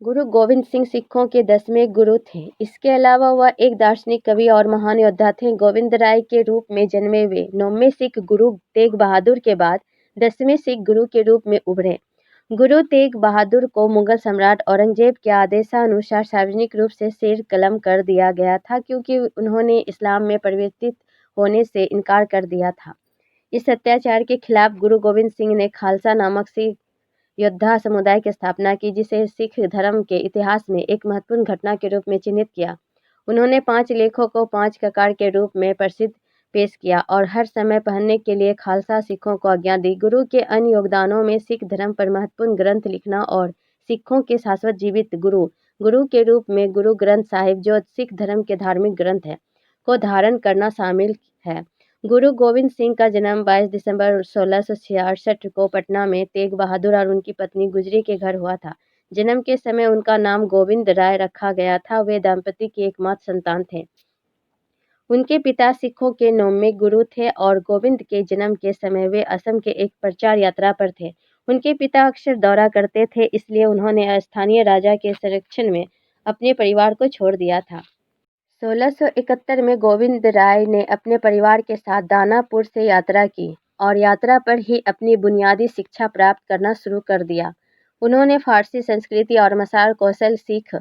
गुरु गोविंद सिंह सिखों के 10वें गुरु थे। इसके अलावा वह एक दार्शनिक, कवि और महान योद्धा थे। गोविंद राय के रूप में जन्मे वे 9वें सिख गुरु तेग बहादुर के बाद 10वें सिख गुरु के रूप में उभरे। गुरु तेग बहादुर को मुगल सम्राट औरंगजेब के आदेशानुसार सार्वजनिक रूप से सिर कलम कर दिया गया था, क्योंकि उन्होंने इस्लाम में परिवर्तित होने से इनकार कर दिया था। इस अत्याचार के खिलाफ गुरु गोविंद सिंह ने खालसा नामक सिख योद्धा समुदाय की स्थापना की, जिसे सिख धर्म के इतिहास में एक महत्वपूर्ण घटना के रूप में चिन्हित किया। उन्होंने 5 लेखों को 5 ककार के रूप में प्रसिद्ध पेश किया और हर समय पढ़ने के लिए खालसा सिखों को आज्ञा दी। गुरु के अन्य योगदानों में सिख धर्म पर महत्वपूर्ण ग्रंथ लिखना और सिखों के शाश्वत जीवित गुरु के रूप में गुरु ग्रंथ साहिब, जो सिख धर्म के धार्मिक ग्रंथ है, को धारण करना शामिल है। गुरु गोविंद सिंह का जन्म 22 दिसंबर 1666 को पटना में तेग बहादुर और उनकी पत्नी गुजरी के घर हुआ था। जन्म के समय उनका नाम गोविंद राय रखा गया था। वे दंपति की एकमात्र संतान थे। उनके पिता सिखों के 9वें गुरु थे और गोविंद के जन्म के समय वे असम के एक प्रचार यात्रा पर थे। उनके पिता अक्सर दौरा करते थे, इसलिए उन्होंने स्थानीय राजा के संरक्षण में अपने परिवार को छोड़ दिया था। 1671 में गोविंद राय ने अपने परिवार के साथ दानापुर से यात्रा की और यात्रा पर ही अपनी बुनियादी शिक्षा प्राप्त करना शुरू कर दिया। उन्होंने फारसी संस्कृति और मसाल कौशल सीखा।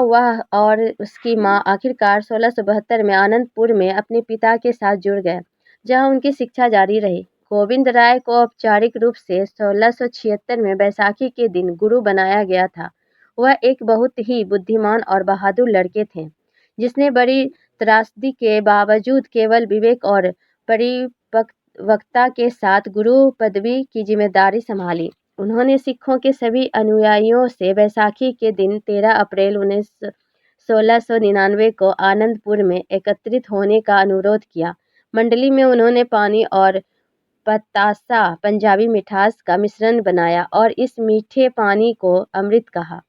वह और उसकी मां आखिरकार 1672 में आनंदपुर में अपने पिता के साथ जुड़ गए, जहां उनकी शिक्षा जारी रही। गोविंद राय को औपचारिक रूप से 1676 में बैसाखी के दिन गुरु बनाया गया था। वह एक बहुत ही बुद्धिमान और बहादुर लड़के थे, जिसने बड़ी त्रासदी के बावजूद केवल विवेक और परिपक्वता के साथ गुरु पदवी की जिम्मेदारी संभाली। उन्होंने सिखों के सभी अनुयायियों से बैसाखी के दिन 13 अप्रैल 1699 को आनंदपुर में एकत्रित होने का अनुरोध किया। मंडली में उन्होंने पानी और पतासा, पंजाबी मिठास का मिश्रण बनाया और इस मीठे पानी को अमृत कहा।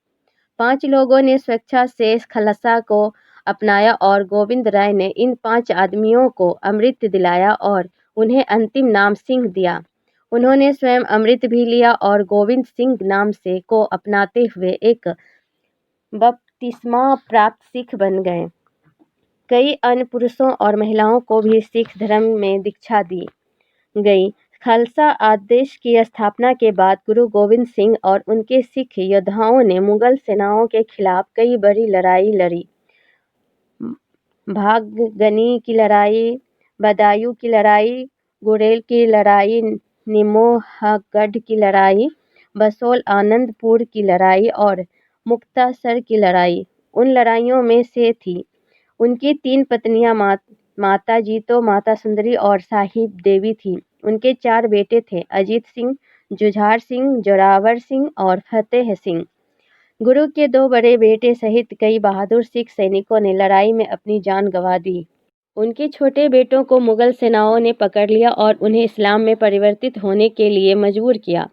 5 लोगों ने स्वेच्छा से खालसा को अपनाया और गोविंद राय ने इन 5 आदमियों को अमृत दिलाया और उन्हें अंतिम नाम सिंह दिया। उन्होंने स्वयं अमृत भी लिया और गोविंद सिंह नाम से को अपनाते हुए एक बपतिस्मा प्राप्त सिख बन गए। कई अन्य पुरुषों और महिलाओं को भी सिख धर्म में दीक्षा दी गई। खालसा आदेश की स्थापना के बाद गुरु गोविंद सिंह और उनके सिख योद्धाओं ने मुगल सेनाओं के खिलाफ कई बड़ी लड़ाई लड़ी। भागगनी की लड़ाई, बदायूं की लड़ाई, गुरेल की लड़ाई, निमोहगढ़ की लड़ाई, बसोल आनंदपुर की लड़ाई और मुक्तसर की लड़ाई उन लड़ाइयों में से थी। उनकी 3 पत्नियां माता जीतो, माता सुंदरी और साहिब देवी थी। उनके 4 बेटे थे, अजीत सिंह, जुझार सिंह, जोरावर सिंह और फतेह सिंह। गुरु के 2 बड़े बेटे सहित कई बहादुर सिख सैनिकों ने लड़ाई में अपनी जान गंवा दी। उनके छोटे बेटों को मुगल सेनाओं ने पकड़ लिया और उन्हें इस्लाम में परिवर्तित होने के लिए मजबूर किया।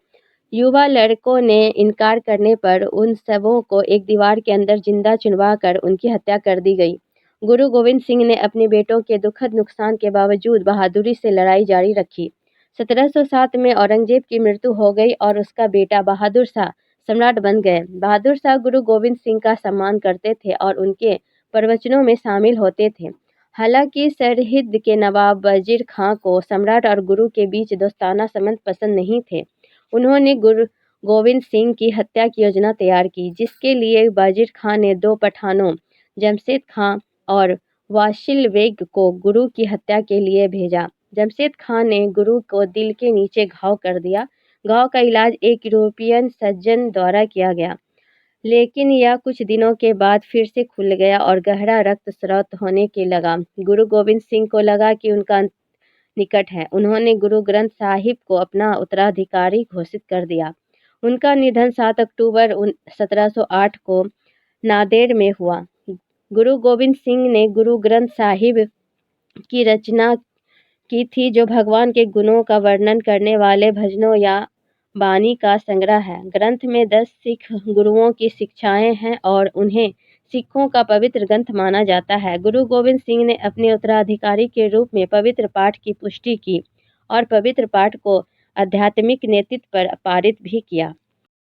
युवा लड़कों ने इनकार करने पर उन सबों को एक दीवार के अंदर जिंदा चुनवाकर उनकी हत्या कर दी गई। गुरु गोविंद सिंह ने अपने बेटों के दुखद नुकसान के बावजूद बहादुरी से लड़ाई जारी रखी। 1707 में औरंगजेब की मृत्यु हो गई और उसका बेटा बहादुर शाह सम्राट बन गए। बहादुर शाह गुरु गोविंद सिंह का सम्मान करते थे और उनके प्रवचनों में शामिल होते थे। हालांकि सरहिंद के नवाब वजीर खां को सम्राट और गुरु के बीच दोस्ताना संबंध पसंद नहीं थे। उन्होंने गुरु गोविंद सिंह की हत्या की योजना तैयार की, जिसके लिए वजीर खां ने 2 पठानों, जमशेद खां और वासिल बेग को गुरु की हत्या के लिए भेजा। जमशेद खां ने गुरु को दिल के नीचे घाव कर दिया। घाव का इलाज एक यूरोपियन सर्जन द्वारा किया गया, लेकिन यह कुछ दिनों के बाद फिर से खुल गया और गहरा रक्त स्राव होने के लगा। गुरु गोविंद सिंह को लगा कि उनका अंत निकट है। उन्होंने गुरु ग्रंथ साहिब को अपना उत्तराधिकारी घोषित कर दिया। उनका निधन 7 अक्टूबर 1708 को नांदेड़ में हुआ। गुरु गोविंद सिंह ने गुरु ग्रंथ साहिब की रचना की थी, जो भगवान के गुणों का वर्णन करने वाले भजनों या बानी का संग्रह है। ग्रंथ में 10 सिख गुरुओं की शिक्षाएं हैं और उन्हें सिखों का पवित्र ग्रंथ माना जाता है। गुरु गोविंद सिंह ने अपने उत्तराधिकारी के रूप में पवित्र पाठ की पुष्टि की और पवित्र पाठ को आध्यात्मिक नेतृत्व पर पारित भी किया।